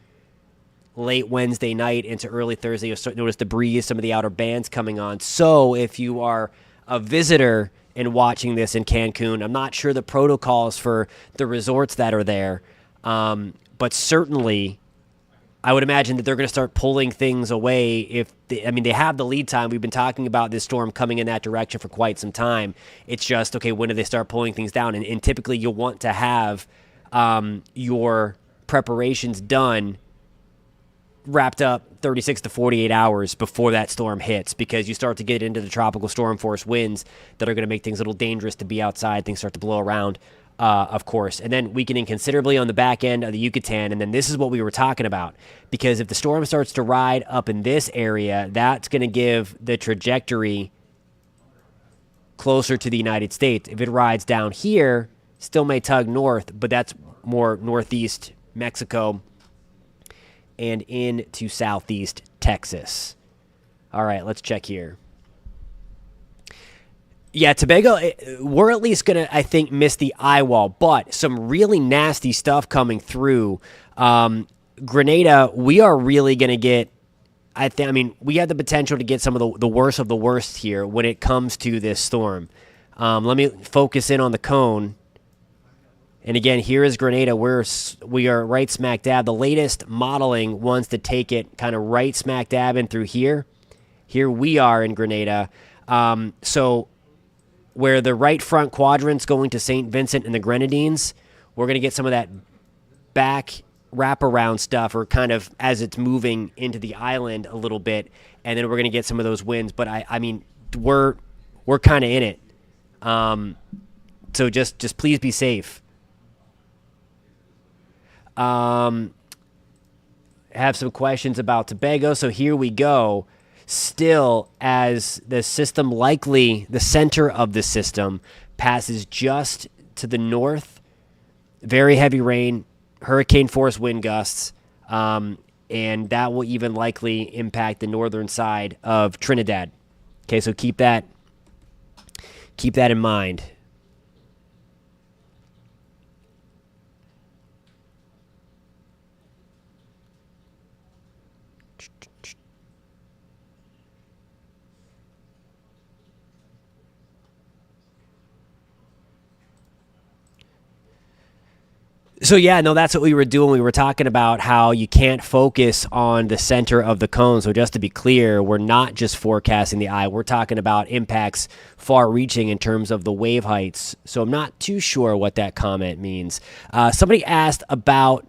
late Wednesday night into early Thursday. You'll start to notice the breeze, some of the outer bands coming on. So if you are a visitor and watching this in Cancun, I'm not sure the protocols for the resorts that are there, but certainly I would imagine that they're going to start pulling things away. They have the lead time. We've been talking about this storm coming in that direction for quite some time. It's just, okay, when do they start pulling things down? And typically you'll want to have your preparations done, wrapped up 36 to 48 hours before that storm hits, because you start to get into the tropical storm force winds that are going to make things a little dangerous to be outside. Things start to blow around, of course. And then weakening considerably on the back end of the Yucatan. And then this is what we were talking about, because if the storm starts to ride up in this area, that's going to give the trajectory closer to the United States. If it rides down here, still may tug north, but that's more northeast Mexico and into southeast Texas. All right, let's check here. Yeah, Tobago, we're at least going to, I think, miss the eye wall, but some really nasty stuff coming through. Grenada, we are really going to get, we have the potential to get some of the worst of the worst here when it comes to this storm. Let me focus in on the cone. And again, here is Grenada. We are right smack dab. The latest modeling wants to take it kind of right smack dab in through here. Here we are in Grenada. So where the right front quadrant's going to St. Vincent and the Grenadines, we're going to get some of that back wraparound stuff, or kind of as it's moving into the island a little bit, and then we're going to get some of those winds. But we're kind of in it. So just please be safe. Have some questions about Tobago. So here we go. Still, as the system, likely the center of the system, passes just to the north, very heavy rain, hurricane force wind gusts, and that will even likely impact the northern side of Trinidad. Okay, so keep that in mind. So, yeah, no, that's what we were doing. We were talking about how you can't focus on the center of the cone. So just to be clear, we're not just forecasting the eye. We're talking about impacts far-reaching in terms of the wave heights. So I'm not too sure what that comment means. Somebody asked about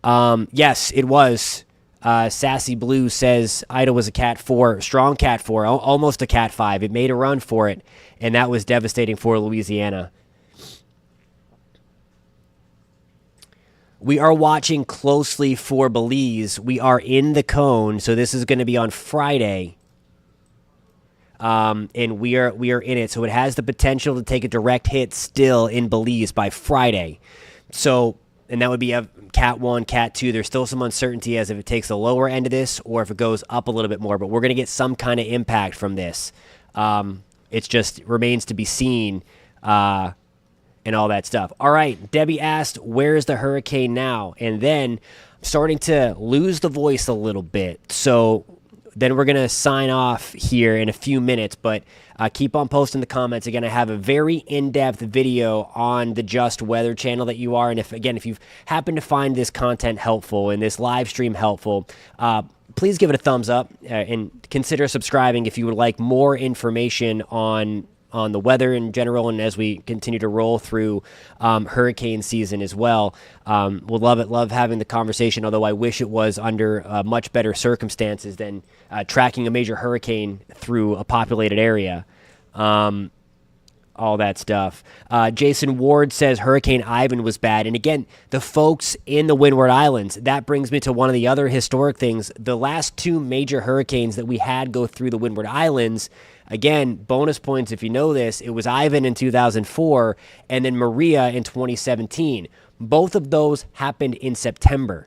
Yes, it was. Sassy Blue says Ida was a Cat 4, strong Cat 4, almost a Cat 5. It made a run for it, and that was devastating for Louisiana. We are watching closely for Belize. We are in the cone, so this is going to be on Friday. And we are in it, so it has the potential to take a direct hit still in Belize by Friday. So, and that would be a Cat 1, Cat 2. There's still some uncertainty as if it takes the lower end of this or if it goes up a little bit more, but we're going to get some kind of impact from this. It just remains to be seen, and all that stuff. All right, Debbie asked, where's the hurricane now? And then I'm starting to lose the voice a little bit. So then we're going to sign off here in a few minutes, but keep on posting the comments. Again, I have a very in-depth video on the Just Weather channel that you are. And if you've happened to find this content helpful and this live stream helpful, please give it a thumbs up and consider subscribing if you would like more information on the weather in general, and as we continue to roll through hurricane season as well. We'll love having the conversation, although I wish it was under much better circumstances than tracking a major hurricane through a populated area. All that stuff. Jason Ward says Hurricane Ivan was bad. And again, the folks in the Windward Islands, that brings me to one of the other historic things. The last two major hurricanes that we had go through the Windward Islands, again, bonus points if you know this, it was Ivan in 2004 and then Maria in 2017. Both of those happened in September.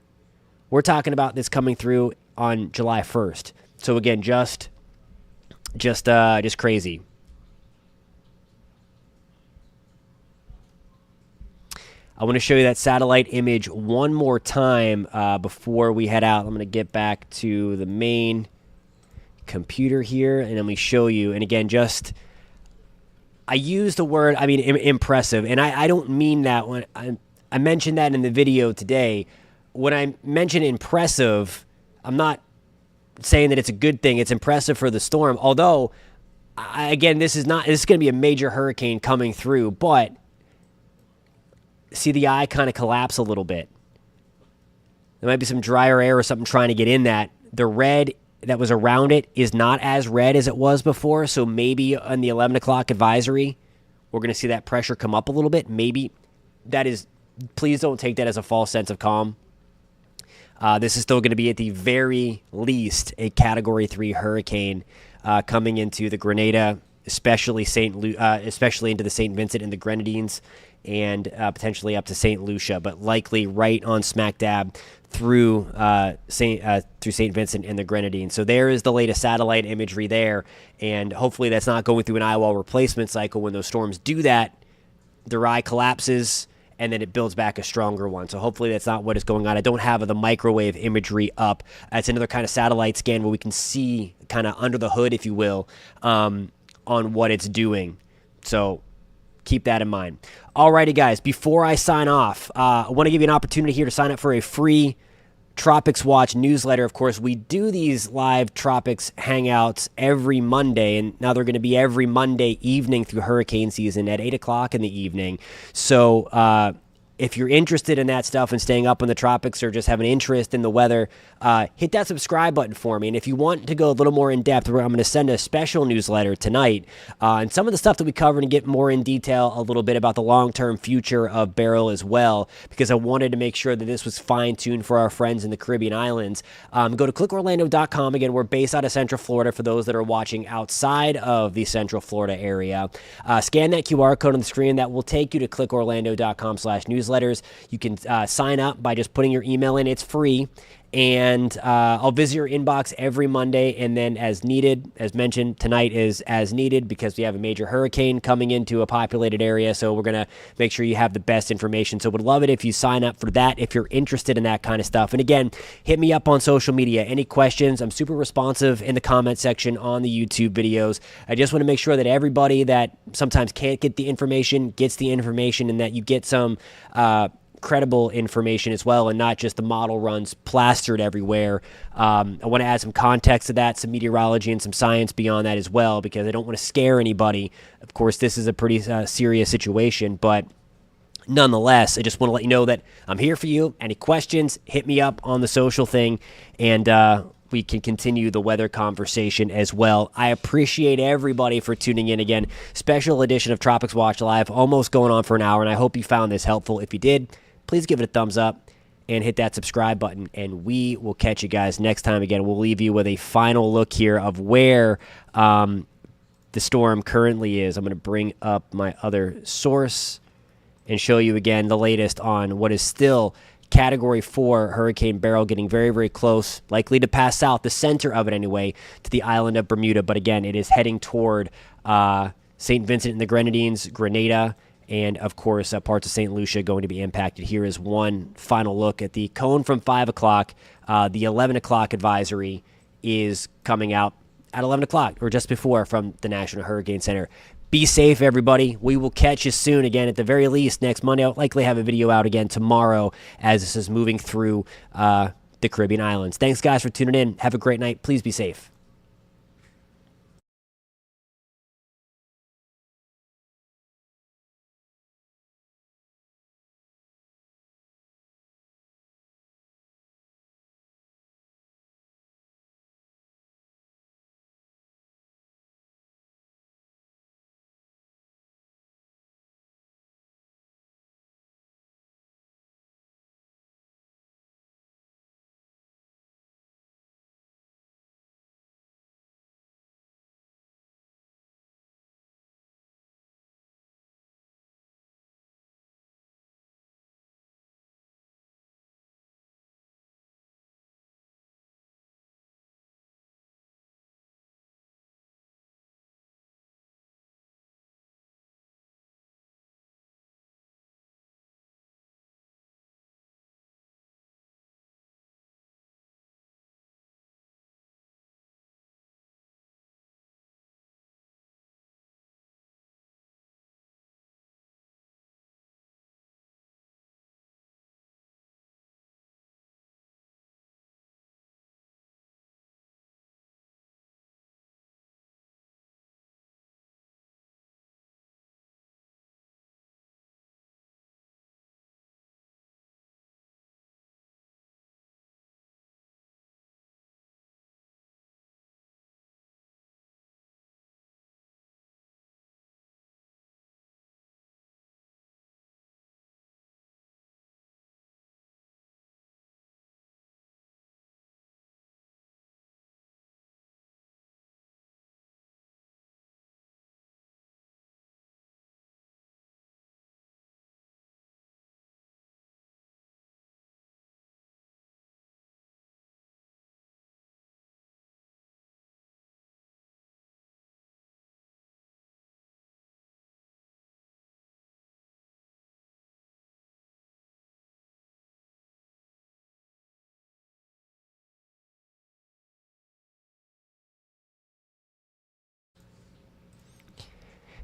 We're talking about this coming through on July 1st. So again, just crazy. I want to show you that satellite image one more time before we head out. I'm going to get back to the main computer here, and then we show you. And again, I use the word, impressive, and I don't mean that when I mentioned that in the video today. When I mention impressive, I'm not saying that it's a good thing. It's impressive for the storm, although, this is going to be a major hurricane coming through, but see the eye kind of collapse a little bit. There might be some drier air or something trying to get in that. The red that was around it is not as red as it was before, so maybe on the 11 o'clock advisory, we're going to see that pressure come up a little bit. Maybe that is, please don't take that as a false sense of calm. This is still going to be at the very least a Category 3 hurricane coming into the Grenada, especially into the St. Vincent and the Grenadines, and potentially up to St. Lucia, but likely right on smack dab through St. Vincent and the Grenadines. So there is the latest satellite imagery there, and hopefully that's not going through an eye wall replacement cycle. When those storms do that, their eye collapses, and then it builds back a stronger one. So hopefully that's not what is going on. I don't have the microwave imagery up. It's another kind of satellite scan where we can see kind of under the hood, if you will, on what it's doing. So keep that in mind. Alrighty, guys, before I sign off, I want to give you an opportunity here to sign up for a free Tropics Watch newsletter. Of course, we do these live Tropics hangouts every Monday, and now they're going to be every Monday evening through hurricane season at 8 o'clock in the evening. So if you're interested in that stuff and staying up on the tropics or just have an interest in the weather, hit that subscribe button for me. And if you want to go a little more in depth, I'm going to send a special newsletter tonight and some of the stuff that we covered and get more in detail a little bit about the long-term future of Beryl as well, because I wanted to make sure that this was fine-tuned for our friends in the Caribbean islands. Go to clickorlando.com. Again, we're based out of Central Florida for those that are watching outside of the Central Florida area. Scan that QR code on the screen. That will take you to clickorlando.com/newsletters. You can sign up by just putting your email in. It's free. And I'll visit your inbox every Monday, and then as needed, as mentioned, tonight is as needed because we have a major hurricane coming into a populated area, so we're going to make sure you have the best information. So would love it if you sign up for that if you're interested in that kind of stuff. And again, hit me up on social media. Any questions? I'm super responsive in the comment section on the YouTube videos. I just want to make sure that everybody that sometimes can't get the information gets the information, and that you get some credible information as well, and not just the model runs plastered everywhere. I want to add some context to that, some meteorology and some science beyond that as well, because I don't want to scare anybody. Of course, this is a pretty serious situation, but nonetheless, I just want to let you know that I'm here for you. Any questions, hit me up on the social thing, and we can continue the weather conversation as well. I appreciate everybody for tuning in again. Special edition of Tropics Watch Live, almost going on for an hour, and I hope you found this helpful. If you did, please give it a thumbs up and hit that subscribe button, and we will catch you guys next time. Again, we'll leave you with a final look here of where the storm currently is. I'm going to bring up my other source and show you again the latest on what is still Category 4 Hurricane Beryl, getting very, very close, likely to pass south, the center of it anyway, to the island of Bermuda. But again, it is heading toward St. Vincent and the Grenadines, Grenada, and of course parts of St. Lucia going to be impacted. Here is one final look at the cone from 5 o'clock. The 11 o'clock advisory is coming out at 11 o'clock or just before from the National Hurricane Center. Be safe, everybody. We will catch you soon again. At the very least, next Monday. I'll likely have a video out again tomorrow as this is moving through the Caribbean islands. Thanks, guys, for tuning in. Have a great night. Please be safe.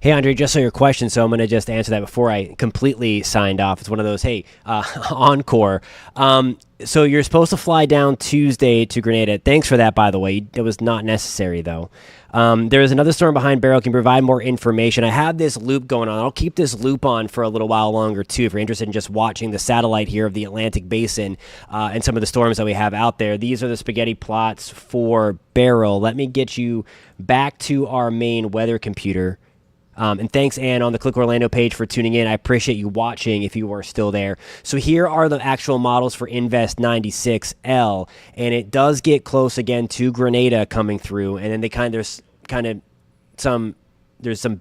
Hey, Andre, just so your question, so I'm going to just answer that before I completely signed off. It's one of those, hey, encore. So you're supposed to fly down Tuesday to Grenada. Thanks for that, by the way. It was not necessary, though. There is another storm behind Beryl. Can provide more information. I have this loop going on. I'll keep this loop on for a little while longer, too, if you're interested in just watching the satellite here of the Atlantic Basin and some of the storms that we have out there. These are the spaghetti plots for Beryl. Let me get you back to our main weather computer. And thanks, Ann, on the Click Orlando page for tuning in. I appreciate you watching if you are still there. So here are the actual models for Invest 96L, and it does get close again to Grenada coming through, and then there's some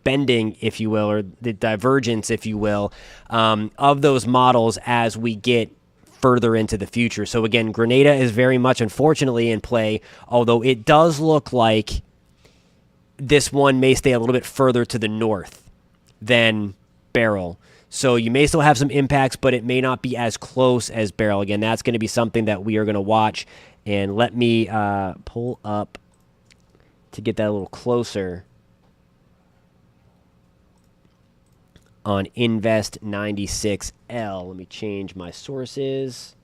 bending, if you will, or the divergence, if you will, of those models as we get further into the future. So again, Grenada is very much, unfortunately, in play, although it does look like this one may stay a little bit further to the north than Beryl. So you may still have some impacts, but it may not be as close as Beryl. Again, that's going to be something that we are going to watch. And let me pull up to get that a little closer on Invest 96L. Let me change my sources.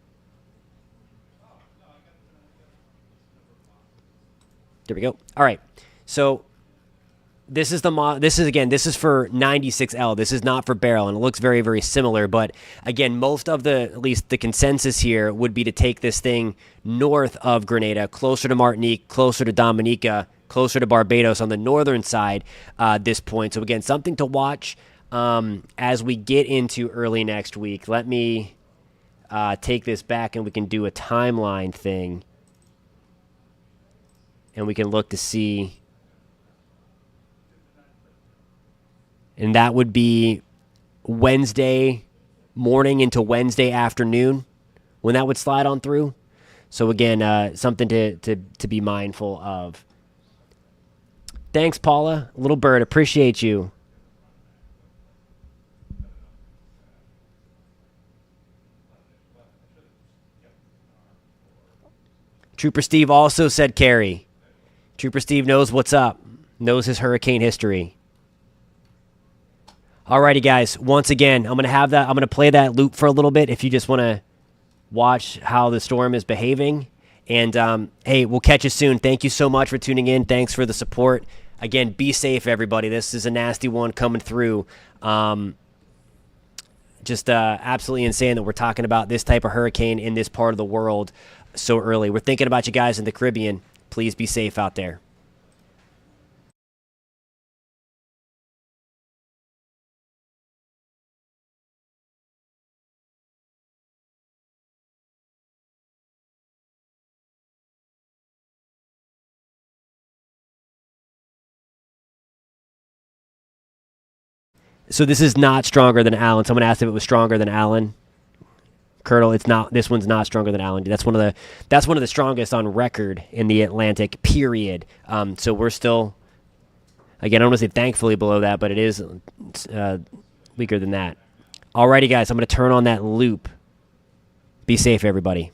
There we go. All right. So This is this is for 96L. This is not for Beryl, and it looks very, very similar. But again, most of at least the consensus here would be to take this thing north of Grenada, closer to Martinique, closer to Dominica, closer to Barbados on the northern side at this point. So again, something to watch as we get into early next week. Let me take this back, and we can do a timeline thing, and we can look to see. And that would be Wednesday morning into Wednesday afternoon when that would slide on through. So again, something to be mindful of. Thanks, Paula. Little bird, appreciate you. Trooper Steve also said carry. Trooper Steve knows what's up, knows his hurricane history. Alrighty, guys. Once again, I'm gonna play that loop for a little bit if you just want to watch how the storm is behaving. And hey, we'll catch you soon. Thank you so much for tuning in. Thanks for the support. Again, be safe, everybody. This is a nasty one coming through. Just absolutely insane that we're talking about this type of hurricane in this part of the world so early. We're thinking about you guys in the Caribbean. Please be safe out there. So this is not stronger than Allen. Someone asked if it was stronger than Allen. Colonel, it's not. This one's not stronger than Allen. That's one of the strongest on record in the Atlantic. Period. So we're still, again, I don't want to say thankfully below that, but it is weaker than that. Alrighty, guys, I'm going to turn on that loop. Be safe, everybody.